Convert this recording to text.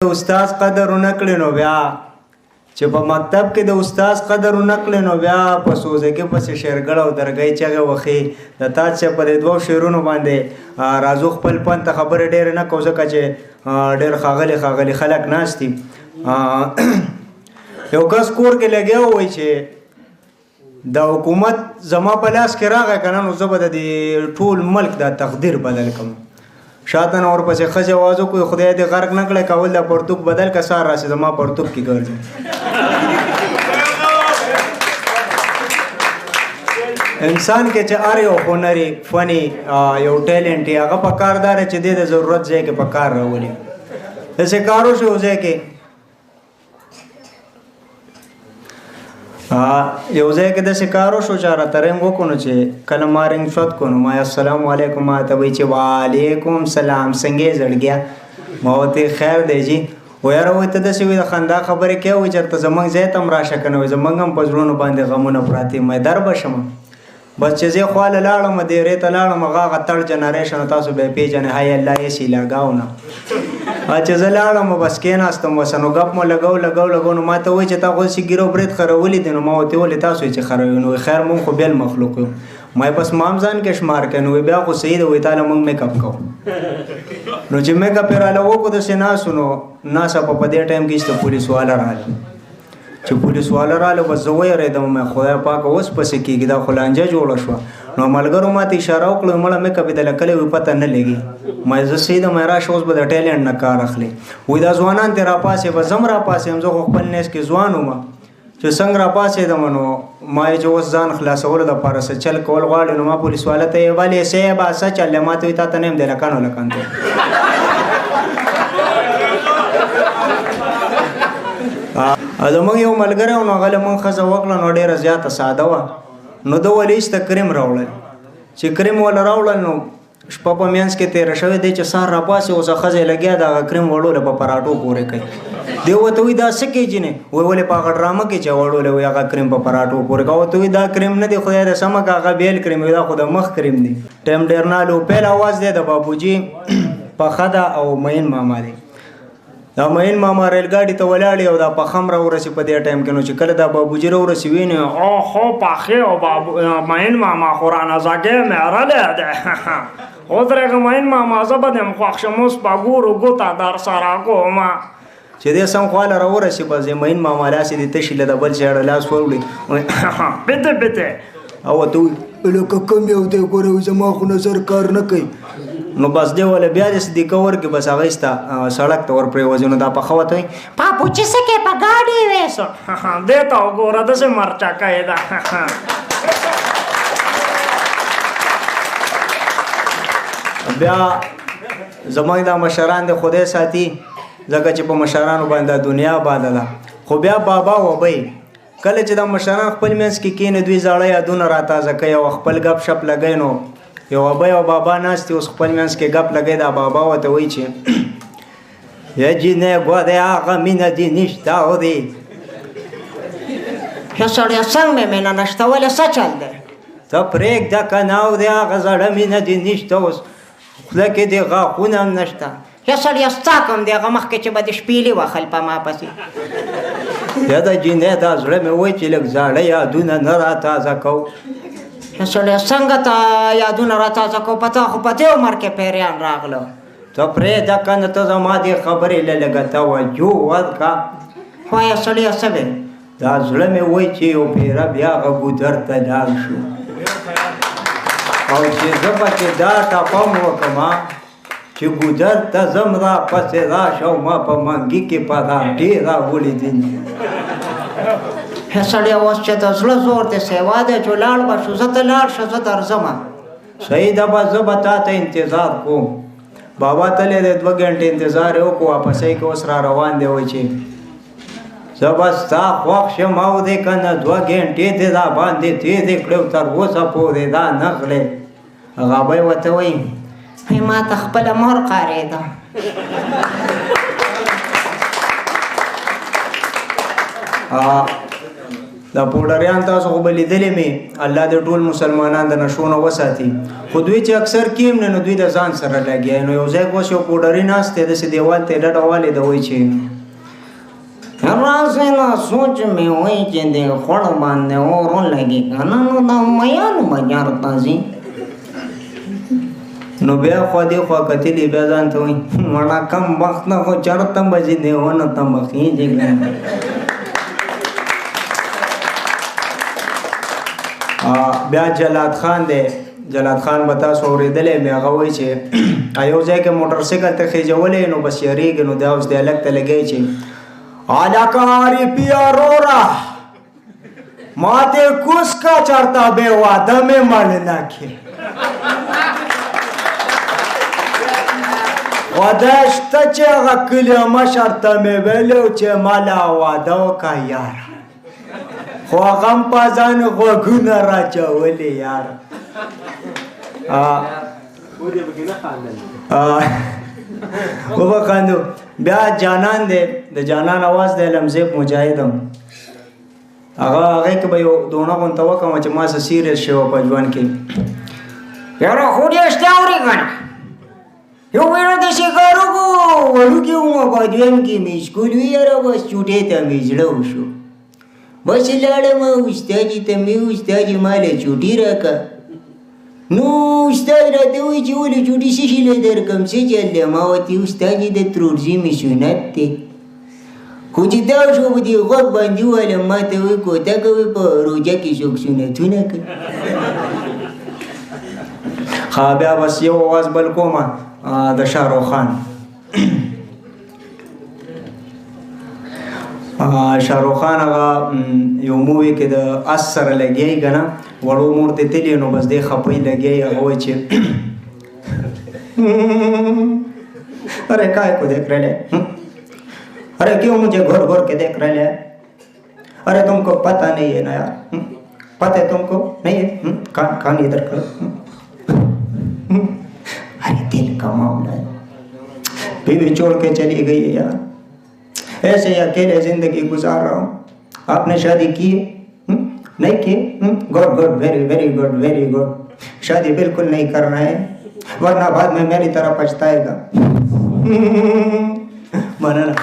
استاد قدر ونه کړي نو بیا چې په مکتب کې د استاد قدر ونه کړي نو بیا په سوزه کې پسې شعرګړه او درګۍ چغه وخی د تا چې په دې دوه شعرونو باندې رازو خپل پن ته خبره ډېر نه کو ځکه چې ډېر خاغلی خلک ناشتي یو کس کور کې لګیا وای چې د حکومت زما په لاس کې راغی کنه نو زه به د ټول ملک د تقدیر بدل کړم شاته نور پسې خځه आवाज کوي خدای دې غرق نه کړي کول د پرتوک بدل کا سار راشي زما پرتوک کی ګرځي انسان کې چې اره یو هنري فني یو ټیلنټ هغه په کاردار چې د ضرورت ځای کې په کار راولي هڅه کارو شو ځای کې یو ځای کې د سکارو شو چاره ترنګ وکونو چې کله مارنګ شوت کو نو ما السلام علیکم ما ته وی چې وعلیکم سلام څنګه زړګیا ما ته خیر دی جی و یاره وای ته د سوي د خندا خبره کې و چرته زمنګ ځای تم راشه کنه زمنګ هم پزړونو باندې غمونه پراتی مې در بشم بس چې زه خو لاړم د ریته لاړم هغه تړ جنریشن تاسو به پیژنې هاي الله یې سی لګاو نه چې زه لاړم بس کېناستم وسنو غپ مو لګاو نو ما ته وای چې تا خو سي ګیرو برید خرولې دي نو ما ته ولې تاسو چې خروي نو خیر مونږ خو بیل مخلوق یو ما بس مام ځان کې شمار کنه بیا خو سید وای تعالی مونږ میک اپ کو نو چې میک اپ رااله وکړو د سینا سنو ناسا په دې ټایم کې چې پولیس والا رااله چې پولیس والا رااله بس زه وېریدم مې خدای پاک اوس پسې کېږي دا خلانجه جوړه شو نو ملګرو ماته اشاره وکړه مړه مې کبي د لکلې وي پته نه لګي مې زه سیده مې راشه اوس به د ټیلنټ نه کار اخلي وای دا ځوانان ته را پاسې به زم را پاسې هم زه خپل نس کې ځوان وم چې څنګه را پاسې د منو ما چې اوس ځان خلاصول د پارسه چل کول غواړي نو ما پولیس والا ته والي سه با سچ چل ماته وي تا ته نیم د لکانو لکانته زمونږ یو ملګری نو هغه مونږ ښځه وکړه نو ډېره زیاته ساده وه نو د ولیسته کریم راوړل چې کریم وله راوړل نو شپه په منځ کې تېره شوې دی چې سهار راپاسې اوس ښځه لګیا د هغه کریم وړوله په پراټو پورې کوي دی ورته وایي دا څه کوي جینې وایي ولې په هغه ډرامه کې چې وړولی وایي هغه کریم په پراټو پورې کوه ورته وایي دا کریم نه دی خدای د سمه که هغه بیل کریم وي دا خو د مخ کریم دی ټایم ډېر نالو پیل اواز دی د بابوجي پخه ده او معین ماما دی دا معین ماما ریل ګاډي ته ولاړې او دا پخم راورسي په دې ټایم کې نو چې کله دا بابوجي راورسي ویني او خو پخې او معین ماما خو رانه زاګې مېرلی دی اوس معین ماما زه به دم خوښ شم اوس په ګورو ګوته در سره کومه چې دې سم خواله راورسي بس د معین ماما لاسې دې تشي له د بل چېړه لاس ووړي بته او ته لکه کم یو دی ګوره زما خو نظر کار نه کوي نو بس دی ولا بیا د صدیقه ورکې بس هغه ستا سړک ته ور پرېوځي نو دا پخه وته وي پاپو چې څه کې په ګاډي ویسو دې ته وګوره داسې مرچا کوي دا بیا زموږ دا مشران د خدای ساتي ځکه چې په مشرانو باندې دنیا باندې ده خو بیا بابا وبئ کله چې دا مشران خپل منځ کې کېنه دوی زاړه یادونه راتازه کوي او خپل گپ شپ لګی نو یو ابا او بابا ناستي اوس خپل منځ کې گپ لګی دا بابا ورته وایي چې یا جینې ګوره هغه مینه دې نشته او دی ښه سړیه څنګه مې مینه نشته ولې څه چل دی ته پرېږده که نه او د هغه زړه مینه دې نشته اوس خوله کې دې غاښونه هم نشته ښه سړیه ستا کوم دی هغه مخکې چې به دې شپېلې وخل په ما پسې یا د جینې دا زړه مې وایي چې لږ زاړه یادونه نه راتازه کوو سړی څنګه ته یادونه راتازه کو په تا خو په دې عمر کې پیریان راغله ته پرېږده که نه ته زما دې خبرې له لږه توجه ورکړه وایه سړیه څه وې دا زړه مې وایي چې یو پیره بیا هغه ګودر ته لاړ شو او چې زه پکې دا ټپم وکړم چې ګودر ته ځم را پسې راشه او ما په منګي کې پراټې راولیدې سړی اوس چې د زړه زور دی سیوا دی چې لاړ به شو زه ته لاړ شه زه درځمه صحیح ده به زه به تا ته انتظار کوم بابا تلی دی 2 ګنټې انتظار یې وکړو واپسۍ کې اوس را روان دی وایي چې زه به ستا خوښ شم او دی که نه 2 ګنټې دې را باندې تېرې کړې تر اوسه پورې دا نغلې هغه به یې ورته وایي ما ته خپله مور قارېده دا پوډریان تاسو خو به لیدلې مې الله د ټول مسلمانان د نشونه وساتي خو دوی چې اکثر کیم نه نو دوی د ځان سره لګیا نو یو ځای اوس یو پوډري ناست دی داسې دیوال ته ډډه والې ده وایي چې راسیلا سوچ مې وایي چې د خوړ باندې اور ولګي که نه نو دا میان به چېرته ځي نو بیا خوا دې خوا کتلې بیا ځان ته وایي مړه کم وخت نه خو چېرته به ځي دیونه ته به خېږي بیا جلاد خان دی جلاد خان به تاسو اورېدلی مې هغه وایي چې یو ځای کې موټر سایکل ته خېجولی نو بس یارېږي نو دا اوس دی هلک ته لګی چې هلکه پیا رورا ماته کوس کا چرته بې واده مې مړ نه کړې واده شته چې هغه کلي مشر ته مې ویلی چې ماله واده وکړه یاره خو هغه هم په ځان غوږونه راچولې یاره وبخاندو بیا جانان دی د جانان اواز دی لمزیب مجاهد هم هغې کې به یو دونه غونته وکړم چې ما څه سیریس شوی په ژوند کې یاره خو دې شته اورې که نه یو بیړه د شکارو وړوکې ومه په دویم کې مې سکول وي یاره بس چوټې ته مې زړه وشو بس لاړم استاجي ته مې استاجي ماله چوټي راکړه نو استاد راته وایي چې ولې چوټي څه شي له درکړم څه چل دی ما ورته استاجي د ترورزي مې سنت دی خو چې دا شو په دې غوږ باندې وویلم ما ته وایي کوته کوې په روژه کې څوک سنتونه کوي ښه بیا بس یو اواز بل کومه د شاهرخ خان شاهرخ خان هغه یو مووي کې د اس سره لګیایي که نه وړو مور ته تللی نو بس دې خپۍ لګیایي هغه وایي چې अरे काय को देख रहे हैं अरे क्यों मुझे घोर घोर के देख रहे हैं अरे तुमको पता नहीं है ना यार पता है तुमको नहीं है कान इधर करो अरे दिल का मामला है बीवी छोड़ के चली गई है यार ऐसे ही अकेले जिंदगी गुजार रहा हूँ आपने शादी की है नहीं की good good very very good very good शादी बिल्कुल नहीं करना है वरना बाद में मेरी तरह पछताएगा माना ना